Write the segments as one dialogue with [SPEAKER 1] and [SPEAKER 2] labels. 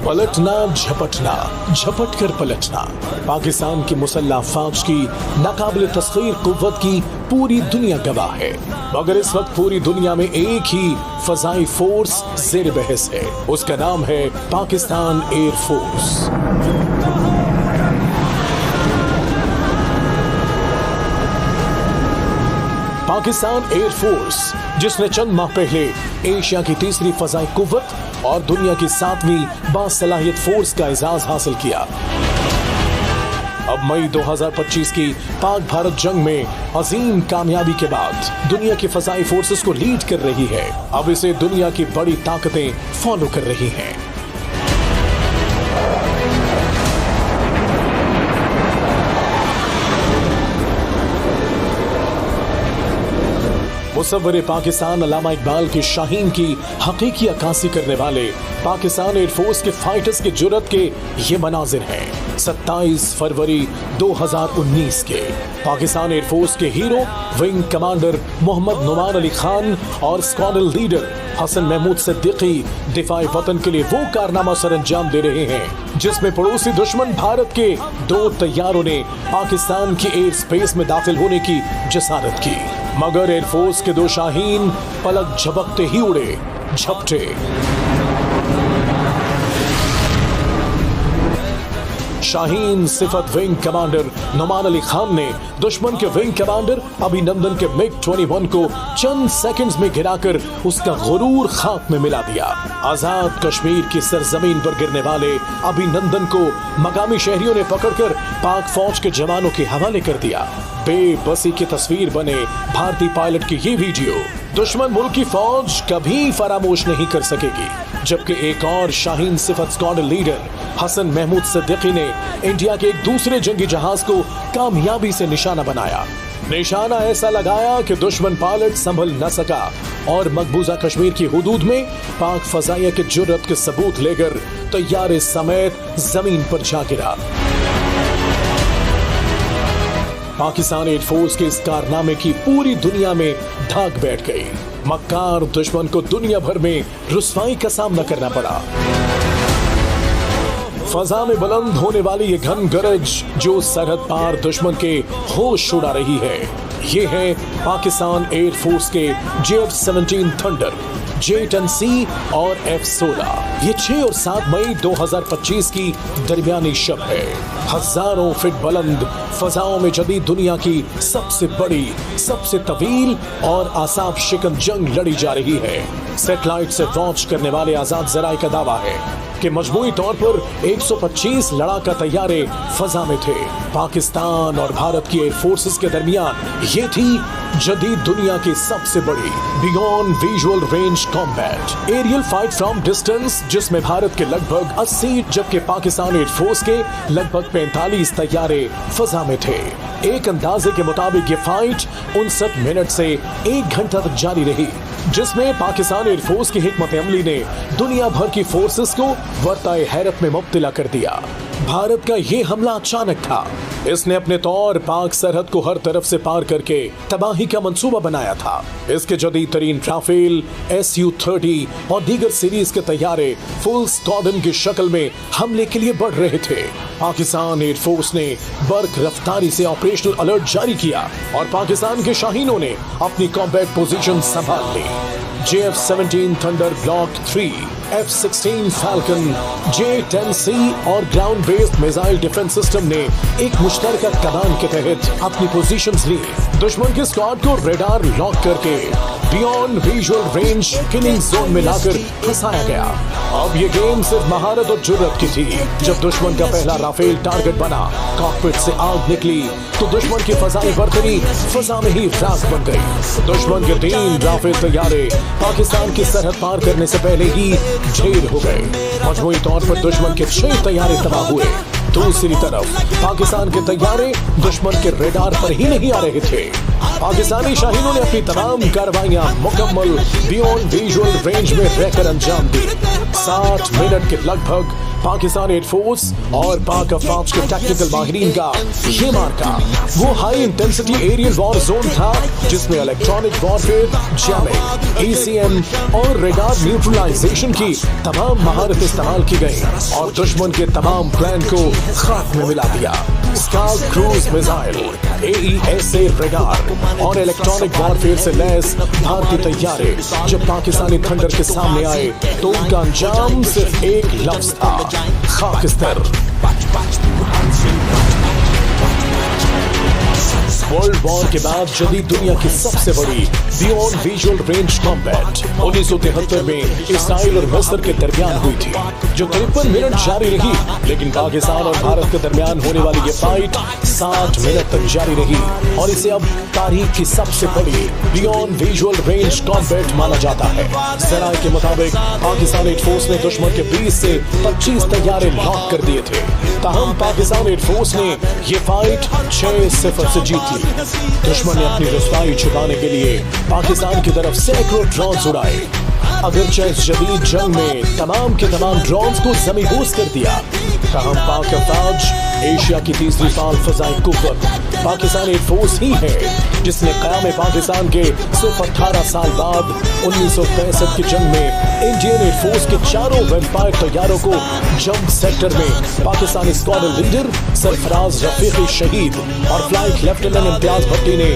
[SPEAKER 1] पलटना झपटना, झपट कर पलटना। पाकिस्तान की मुसल्लह फौज की नाकाबिल तस्खीर कुव्वत की पूरी दुनिया गवाह है, मगर इस वक्त पूरी दुनिया में एक ही फजाई फोर्स ज़ेर बहस है। उसका नाम है Pakistan air force. Pakistan air force, जिसने चंद माह पहले एशिया की तीसरी फजाई कुव्वत और दुनिया की 7वीं बासलाहियत फोर्स का एजाज हासिल किया, अब मई 2025 की पाक भारत जंग में अजीम कामयाबी के बाद दुनिया की फजाई फोर्सेस को लीड कर रही है। अब इसे दुनिया की बड़ी ताकतें फॉलो कर रही हैं। मुसव्वरे पाकिस्तान अल्लामा इकबाल की शाहीन की हकीकी अक्कासी करने वाले पाकिस्तान एयरफोर्स के फाइटर्स के जुर्रत के ये मनाजिर हैं 27 फरवरी 2019 के। पाकिस्तान एयरफोर्स के hero wing commander Mohammad Numan Ali Khan और स्क्वाड्रन लीडर हसन महमूद सिद्दीकी दिफाए वतन के लिए वो कारनामा सर अंजाम दे रहे हैं जिसमें पड़ोसी दुश्मन भारत के 2 तैयारों ने पाकिस्तान की एयर स्पेस में दाखिल होने की जसारत की, मगर एयरफोर्स के 2 शाहीन पलक झपकते ही उड़े, झपटे। शाहीन सिफत विंग कमांडर नुमान अली खान ने दुश्मन के विंग कमांडर अभिनंदन के MiG-21 को चंद सेकंड्स में गिराकर उसका गुरूर खाक में मिला दिया। आजाद कश्मीर की सरजमीन पर गिरने वाले अभिनंदन को मकामी शहरियों ने पकड़कर पाक फौज के जवानों के हवाले कर दिया। बेबसी की तस्वीर बने भारतीय पायलट की ये वीडियो दुश्मन मुल्क की फौज कभी फरामोश नहीं कर सकेगी। जबकि एक और शाहीन सिफत स्क्वाड्रन लीडर हसन महमूद सिद्दीकी ने इंडिया के एक दूसरे जंगी जहाज को कामयाबी से निशाना बनाया। निशाना ऐसा लगाया कि दुश्मन पायलट संभल न सका और मकबूजा कश्मीर की हुदूद में पाक फजाइया के जुर्रत के सबूत लेकर तैयारे समेत जमीन पर जा गिरा। पाकिस्तान एयरफोर्स के इस कारनामे की पूरी दुनिया में धाक बैठ गई। मक्कार दुश्मन को दुनिया भर में रुस्वाई का सामना करना पड़ा। फजा में बुलंद होने वाली ये घन गरज जो सरहद पार दुश्मन के होश उड़ा रही है, ये है पाकिस्तान एयरफोर्स के JF-17 थंडर, J-10C और F-16। ये 6 और 7 मई 2025 की दरमियानी शब है। हजारों फीट बुलंद फजाओं में जदीद दुनिया की सबसे बड़ी, सबसे तवील और आसाब शिकन जंग लड़ी जा रही है। सैटेलाइट से वॉच करने वाले आजाद जराए का दावा है कि मजमूई तौर पर 125 लड़ाका तैयारे फजा में थे। पाकिस्तान और भारत की एयर फोर्सेस के दरमियान ये थी जदीद दुनिया की सबसे बड़ी beyond visual range combat aerial fight from distance, जिसमें भारत के लगभग 80 जबकि पाकिस्तान एयर फोर्स के लगभग 45 तैयारे फजा में थे। एक अंदाजे के मुताबिक ये फाइट 59 मिनट से 1 घंटा तक जारी रही, जिसमें पाकिस्तान एयरफोर्स की हिकमत अमली ने दुनिया भर की फोर्सेस को वर्ताए हैरत में मुब्तला कर दिया। भारत का ये हमला अचानक था। इसने अपने तौर पाक सरहद को हर तरफ से पार करके तबाही का मंसूबा बनाया था। इसके जदीद तरीन राफेल, Su-30 और दीगर सीरीज के तैयारे फुल स्क्वाड्रन की शक्ल में हमले के लिए बढ़ रहे थे। पाकिस्तान एयरफोर्स ने बर्क रफ्तारी से ऑपरेशनल अलर्ट जारी किया और पाकिस्तान के शाहीनों ने अपनी कॉम्बैट पोजीशन संभाल ली। JF-17 thunder block 3, F-16 falcon, J-10C और ground based missile defence system ने एक मुश्तरका कमान के तहत अपनी पोजीशंस ली। दुश्मन के स्क्वाड को रेडार लॉक करके beyond visual range killing zone में लाकर फंसाया गया। अब ये गेम सिर्फ महारत और जुर्रत की थी। जब दुश्मन का पहला राफेल टारगेट बना, कॉकपिट से आग निकली तो दुश्मन की फजाई बर्तरी फजा में ही राख बन गई। दुश्मन के 3 राफेल तैयारे पाकिस्तान की सरहद पार करने से पहले ही ढेर हो गए। मजमूई तौर पर दुश्मन के 6 तैयारे तबाह हुए। दूसरी तरफ पाकिस्तान के तैयारे दुश्मन के रेडार पर ही नहीं आ रहे थे। पाकिस्तानी शाहीनों ने अपनी तमाम कार्रवाइयां मुकम्मल बियॉन्ड विजुअल रेंज में रहकर अंजाम दी। 60 मिनट के लगभग पाकिस्तान एयरफोर्स और पाक अफवाज के टेक्निकल माहिरीन का ये मार्का वो high intensity aerial war zone था जिसमें इलेक्ट्रॉनिक वॉरफेयर, जैमिंग, ACM और रेडार न्यूट्रलाइजेशन की तमाम महारत इस्तेमाल की गई और दुश्मन के तमाम प्लान को खाक में मिला दिया। Scalp cruise missile, AESA radar और इलेक्ट्रॉनिक वॉरफेयर से लैस भारतीय तैयारे जब पाकिस्तानी थंडर के सामने आए तो उनका अंजाम सिर्फ एक लफ्ज था, खाकिस्तान। वर्ल्ड वॉर के बाद जदीद दुनिया की सबसे बड़ी बियॉन्ड विजुअल रेंज कॉम्बैट 1973 में इसराइल और मिस्र के दरमियान हुई थी, जो 53 मिनट जारी रही। लेकिन पाकिस्तान और भारत के दरमियान होने वाली ये फाइट 60 मिनट तक जारी रही और इसे अब तारीख की सबसे बड़ी बियॉन्ड विजुअल रेंज कॉम्बैट माना जाता है। जराये के मुताबिक पाकिस्तान एयरफोर्स ने दुश्मन के 20 से 25 तैयारे लॉक कर दिए थे। ताहम पाकिस्तान एयरफोर्स ने ये फाइट 6-0 से जीती। दुश्मन ने अपनी रुसवाई छुपाने के लिए पाकिस्तान की तरफ सैकड़ों ड्रोन उड़ाए। अगरचे इस जदीद जंग में तमाम के तमाम ड्रोन्स को ज़मीबूस कर दिया। ताहम पाक अफवाज एशिया की तीसरी फाल फजाई कुव्वत पाकिस्तान एयरफोर्स ही है जिसने क़याम पाकिस्तान के सिर्फ 18 साल बाद 1965 की जंग में इंडियन एयरफोर्स के चारों वेम्पायर तैयारों को जंग सेक्टर में Pakistani squadron leader Sarfaraz Rafiki शहीद और फ्लाइट लेफ्टिनेंट इम्तियाज भट्टी ने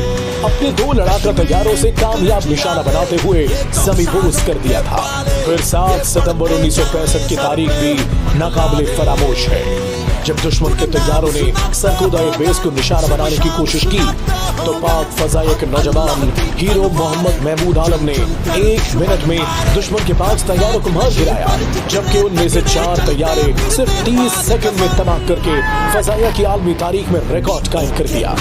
[SPEAKER 1] अपने 2 लड़ाका तैयारों से कामयाब निशाना बनाते हुए ज़मीबूस कर दिया था। फिर 7 सितंबर 1965 की तारीख भी नाकाबिले फरामोश है जब दुश्मन के तैयारों ने सरगोदा एयरबेस को निशाना बनाने की कोशिश की तो पाक फजाइया के नौजवान हीरो मोहम्मद महमूद आलम ने 1 मिनट में दुश्मन के 5 तैयारों को मार गिराया, जबकि उनमें से 4 तैयारे सिर्फ 30 सेकंड में तबाह करके फजाइया की आलमी तारीख में रिकॉर्ड कायम कर दिया।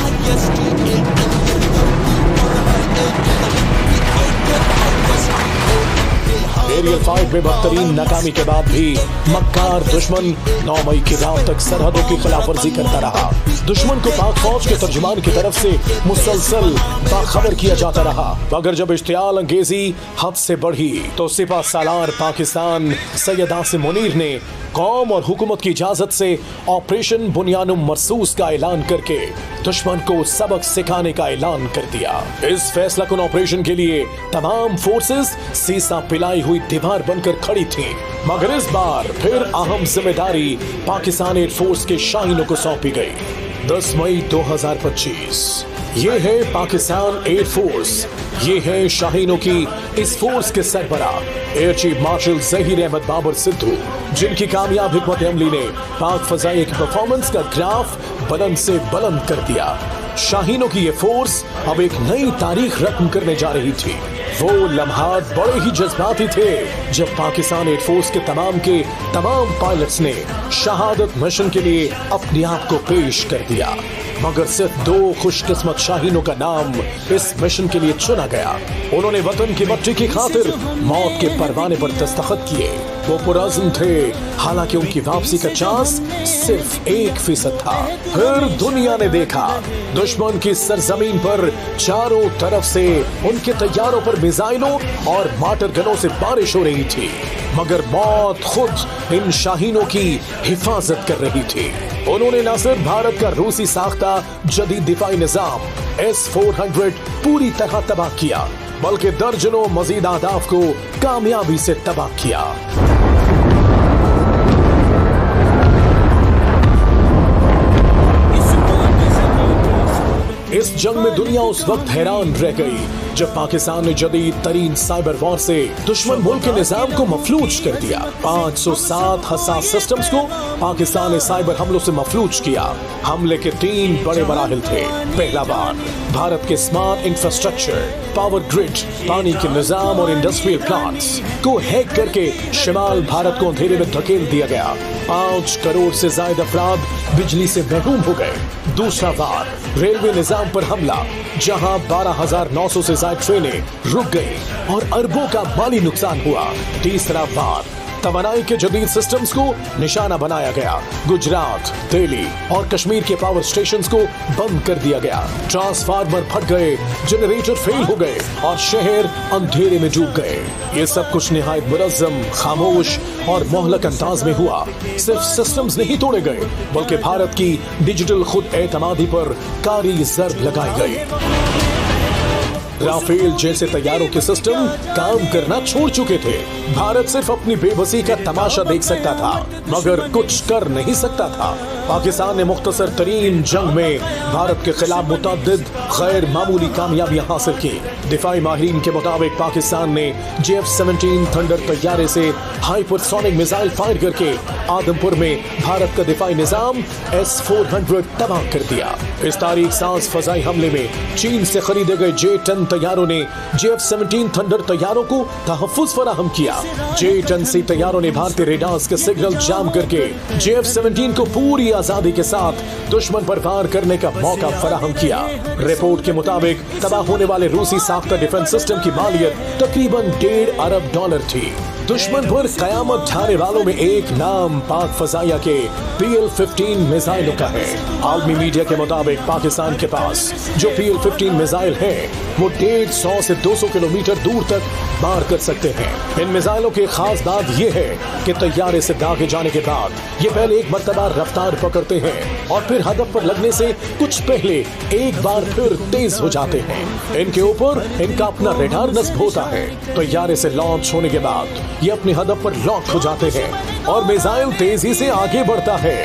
[SPEAKER 1] एरियल फाइट में बदतरीन नाकामी के बाद भी मक्कार दुश्मन 9 मई की रात तक सरहदों की खिलाफवर्जी करता रहा। दुश्मन को पाक फौज के तर्जुमान की तरफ से मुसलसल बाखबर किया जाता रहा, मगर जब इश्तियाल अंगेजी हद से बढ़ी तो सिपा सालार पाकिस्तान सैयद आसिम मुनीर ने कौम और हुकूमत की इजाजत से ऑपरेशन बुनियानुम मरसूस का ऐलान करके दुश्मन को सबक सिखाने का ऐलान कर दिया। इस फैसला कुन ऑपरेशन के लिए तमाम फोर्सेस सीसा पिलाई हुई दीवार बनकर खड़ी थी, मगर इस बार फिर अहम जिम्मेदारी पाकिस्तान एयरफोर्स के शाहीनों को सौंपी गई। 10 मई 2025 ये है पाकिस्तान एयरफोर्स, ये है शाहीनों की इस फोर्स के सरबराह air chief marshal Zaheer Ahmed Babar Sidhu, जिनकी कामयाब हिकमत अमली ने पाक फजाइया की परफॉर्मेंस का ग्राफ बुलंद से बुलंद कर दिया। शाहीनों की ये फोर्स अब एक नई तारीख रकम करने जा रही थी। वो लम्हात बड़े ही जज्बाती थे जब पाकिस्तान एयरफोर्स के तमाम पायलट्स ने शहादत मिशन के लिए अपने आप को पेश कर दिया, मगर सिर्फ 2 खुशकिस्मत शाहीनों का नाम इस मिशन के लिए चुना गया। उन्होंने वतन की मट्टी की खातिर मौत के परवाने पर दस्तखत किए। वो पुरअज़्म थे, हालांकि उनकी वापसी का चांस सिर्फ 1% था। फिर दुनिया ने देखा दुश्मन की सरजमीन पर चारों तरफ से उनके तैयारों पर मिसाइलों और मार्टर गनों से बारिश हो रही थी, मगर मौत खुद इन शाहीनों की हिफाजत कर रही थी। उन्होंने न सिर्फ भारत का रूसी साख्ता जदीद दिफाई निजाम S-400 पूरी तरह तबाह किया, बल्कि दर्जनों मजीद अहदाफ को कामयाबी से तबाह किया। इस जंग में दुनिया उस वक्त हैरान रह गई जब पाकिस्तान ने जदीद तरीन साइबर वॉर से दुश्मन मुल्क के निजाम को मफलूज कर दिया। 507 हसास सिस्टम्स को पाकिस्तान ने साइबर हमलों से मफलूज किया। हमले के 3 बड़े मराहिल थे। पहला बार भारत के स्मार्ट इंफ्रास्ट्रक्चर, पावर ग्रिड, पानी के निजाम और इंडस्ट्रियल प्लांट्स को हैक करके शिमाल भारत को अंधेरे में धकेल दिया गया। 5 करोड़ से ज्यादा अफराद बिजली से महरूम हो गए। दूसरा बार रेलवे निजाम पर हमला, जहां 12,900 से ज्यादा ट्रेनें रुक गई और अरबों का माली नुकसान हुआ। तीसरा बार तवानाई के जदीद सिस्टम्स को निशाना बनाया गया। गुजरात, दिल्ली और कश्मीर के पावर स्टेशंस को बंद कर दिया गया। ट्रांसफार्मर फट गए, जनरेटर फेल हो गए और शहर अंधेरे में डूब गए। ये सब कुछ निहायत मुनज़्ज़म, खामोश और मोहलक अंदाज में हुआ। सिर्फ सिस्टम्स नहीं तोड़े गए, बल्कि भारत की डिजिटल खुद एतमादी पर कारी ज़र्ब लगाई गई। राफेल जैसे तैयारों के सिस्टम काम करना छोड़ चुके थे। भारत सिर्फ अपनी बेबसी का तमाशा देख सकता था, मगर कुछ कर नहीं सकता था। पाकिस्तान ने मुख्तसर तरीन जंग में भारत के खिलाफ मुतअद्दिद गैर मामूली कामयाबियां हासिल की। दिफाई माहिरीन के मुताबिक पाकिस्तान ने JF-17 थंडर तैयारे से हाइपरसोनिक मिसाइल फायर करके आदमपुर में भारत का दिफाई निजाम S-400 तबाह कर दिया। इस तारीख सांस फजाई हमले में चीन से खरीदे गए J-10 तैयारों ने JF-17 थंडर तैयारों को तहफ्फुज़ फराहम किया। J-10C तैयारों ने भारतीय रेडार्स के सिग्नल जाम करके JF-17 को पूरी आजादी के साथ दुश्मन पर वार करने का मौका फराहम किया। रिपोर्ट के मुताबिक तबाह होने वाले रूसी साख्ता डिफेंस सिस्टम की मालियत तकरीबन $1.5 अरब थी। दुश्मन पर कयामत ढाने वालों में एक नाम पाक फजाइया के PL-15 मिसाइलों का है। आलमी मीडिया के मुताबिक पाकिस्तान के पास जो PL-15 मिसाइल है वो 150 से 200 किलोमीटर दूर तक मार कर सकते हैं। इन मिसाइलों की खास बात यह है कि तैयारे से दागे जाने के बाद ये पहले एक मर्तबा रफ्तार पकड़ते हैं और फिर हदफ पर लगने से कुछ पहले एक बार फिर तेज हो जाते हैं। इनके ऊपर इनका अपना रेडार नस्ब होता है। तैयारे से लॉन्च होने के बाद ये अपने हदफ पर लॉक हो जाते हैं और मिसाइल तेजी से आगे बढ़ता है।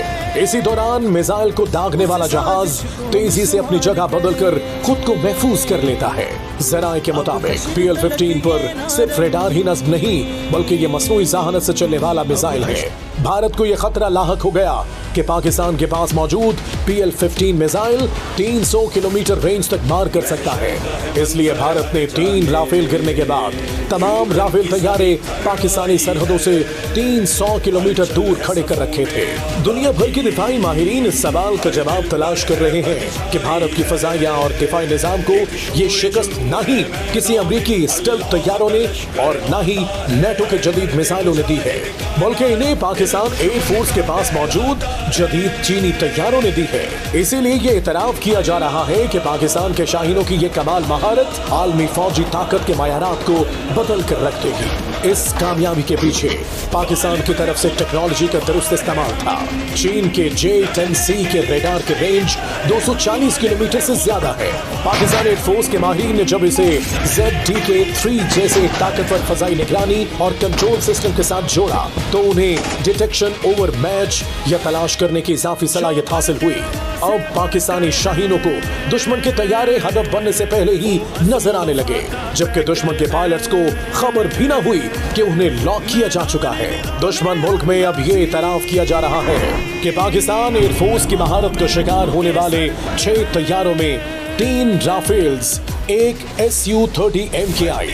[SPEAKER 1] इसी दौरान मिसाइल को दागने वाला जहाज तेजी से अपनी जगह बदलकर खुद को महफूज कर लेता है। जराए के मुताबिक PL-15 पर सिर्फ रेडार ही नस्ब नहीं, बल्कि ये मसनूई ज़हानत से चलने वाला मिसाइल है। भारत को यह खतरा लाहक हो गया कि पाकिस्तान के पास मौजूद PL-15 मिसाइल 300 किलोमीटर रेंज तक मार कर सकता है। इसलिए भारत ने 3 राफेल गिरने के बाद तमाम राफेल तैयारे पाकिस्तानी सरहदों से 300 किलोमीटर दूर खड़े कर रखे थे। दुनिया भर के दिफाई माहिरीन इस सवाल का जवाब तलाश कर रहे हैं कि भारत की फजाइया और दिफाई निजाम को ये शिकस्त ना ही किसी अमरीकी स्टेल्थ तैयारों ने और ना ही नेटो के जदीद मिसाइलों ने दी है, बल्कि इन्हें पाकिस्तान एयर फोर्स के पास मौजूद जदीद चीनी तैयारों ने दी है। इसीलिए ये इतराफ किया जा रहा है कि पाकिस्तान के शाहीनों की ये कमाल महारत आलमी फौजी ताकत के मायारात को बदल कर रख देगी। इस कामयाबी के पीछे पाकिस्तान की तरफ से टेक्नोलॉजी का दुरुस्त इस्तेमाल था। चीन के J-10C के रेडार के रेंज 240 किलोमीटर से ज्यादा है। पाकिस्तान एयर फोर्स के माहिरीन ने जब इसे ZDK-3 जैसे ताकतवर फजाई निगरानी और कंट्रोल सिस्टम के साथ जोड़ा तो उन्हें डिटेक्शन ओवर मैच या तलाश करने की इजाफी सलाहियत हासिल हुई। अब पाकिस्तानी शाहीनों को दुश्मन के तैयारे हदफ बनने से पहले ही नजर आने लगे, जबकि दुश्मन के पायलट्स को खबर भी न हुई कि उन्हें लॉक किया जा चुका है। दुश्मन मुल्क में अब ये इतराफ किया जा रहा है कि पाकिस्तान एयरफोर्स की महारत का शिकार होने वाले 6 तैयारों में 3 राफेल्स, एक Su-30 MKI,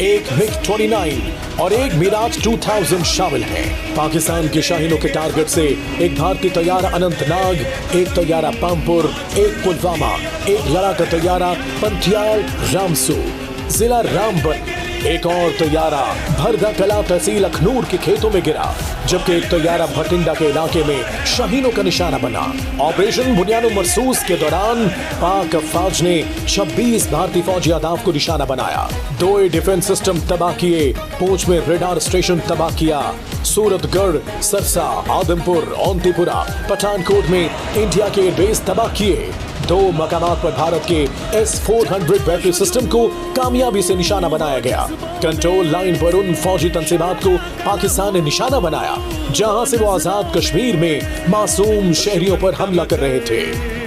[SPEAKER 1] एक MiG-29 और एक मिराज 2000 शामिल हैं। पाकिस्तान के शाहीनों के टारगेट से एक भारतीय तैयारा अनंतनाग, एक तैयारा पामपुर, एक पुलवामा, एक लड़ाका तैयारा पंथियाल रामसू जिला रामबन, एक और तैयारा भरदा कला तहसील अखनूर के खेतों में गिरा, जबकि एक तैयारा भटिंडा के इलाके में शाहीनों का निशाना बना। ऑपरेशन बुनियानो मरसूस के दौरान पाक फौज ने 26 भारतीय फौजी अहदाफ को निशाना बनाया। 2 डिफेंस सिस्टम तबाह किए, पूंछ में रेडार स्टेशन तबाह किया, सूरतगढ़, सरसा, आदमपुर, औंतीपुरा, पठानकोट में इंडिया के बेस तबाह किए। 2 मकामात पर भारत के S-400 बैटरी सिस्टम को कामयाबी से निशाना बनाया गया। कंट्रोल लाइन पर उन फौजी तंसीबात को पाकिस्तान ने निशाना बनाया जहां से वो आजाद कश्मीर में मासूम शहरियों पर हमला कर रहे थे।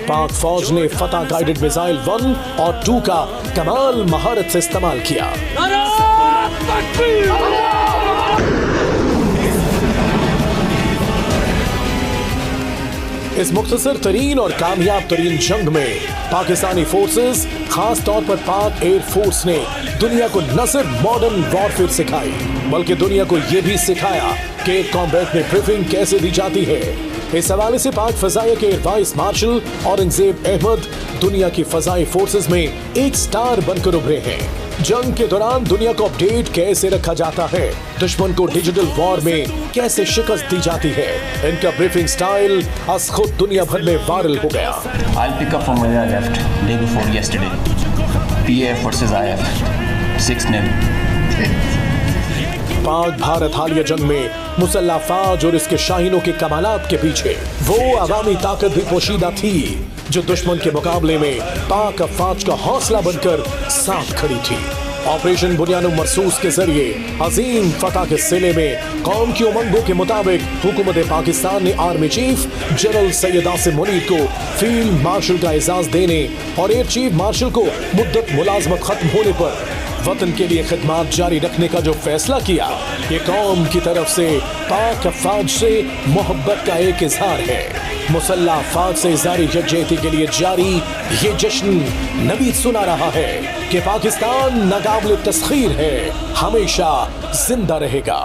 [SPEAKER 1] पाक फौज ने फतह गाइडेड मिसाइल 1 और 2 का कमाल महारत से इस्तेमाल किया। इस मुख्तसर तरीन और कामयाब तरीन जंग में पाकिस्तानी फोर्सेस, खास तौर पर पाक एयर फोर्स ने दुनिया को न सिर्फ मॉडर्न वॉरफेयर सिखाई, बल्कि दुनिया को यह भी सिखाया कि कॉम्बैट में ब्रीफिंग कैसे दी जाती है। इस हवाले से पाक फजाइया के वाइस मार्शल औरंगजेब अहमद दुनिया की फजाई फोर्सेस में एक स्टार बनकर उभरे हैं। जंग के दौरान दुनिया को अपडेट कैसे रखा जाता है, दुश्मन को डिजिटल वॉर में कैसे शिकस्त दी जाती है, इनका ब्रीफिंग स्टाइल आज खुद दुनिया भर में वायरल हो गया।
[SPEAKER 2] I'll pick up from where I left day before yesterday. PAF versus IF 6-0.
[SPEAKER 1] Pak Bharat हालिया जंग में मुसल्ला फौज और इसके शाहीनों के कमालात के पीछे वो अवामी ताकत भी पोशीदा थी जो दुश्मन के मुकाबले में पाक अफवाज का हौसला बनकर साथ खड़ी थी। ऑपरेशन बुनियाद मरसूस के जरिए अजीम फतह के सिले में कौम की उमंगों के मुताबिक हुकूमत पाकिस्तान ने army chief general Syed Asim Munir को फील्ड मार्शल का एजाज देने और एयर चीफ मार्शल को मुद्दत मुलाजमत खत्म होने पर वतन के लिए खिदमत जारी रखने का जो फैसला किया, ये कौम की तरफ से पाक अफवाज से मोहब्बत का एक इजहार है। मुसल्ला अफवाज से जारी यकजहती के लिए जारी ये जश्न नबी सुना रहा है कि पाकिस्तान नाकाबिल तस्खीर है, हमेशा जिंदा रहेगा।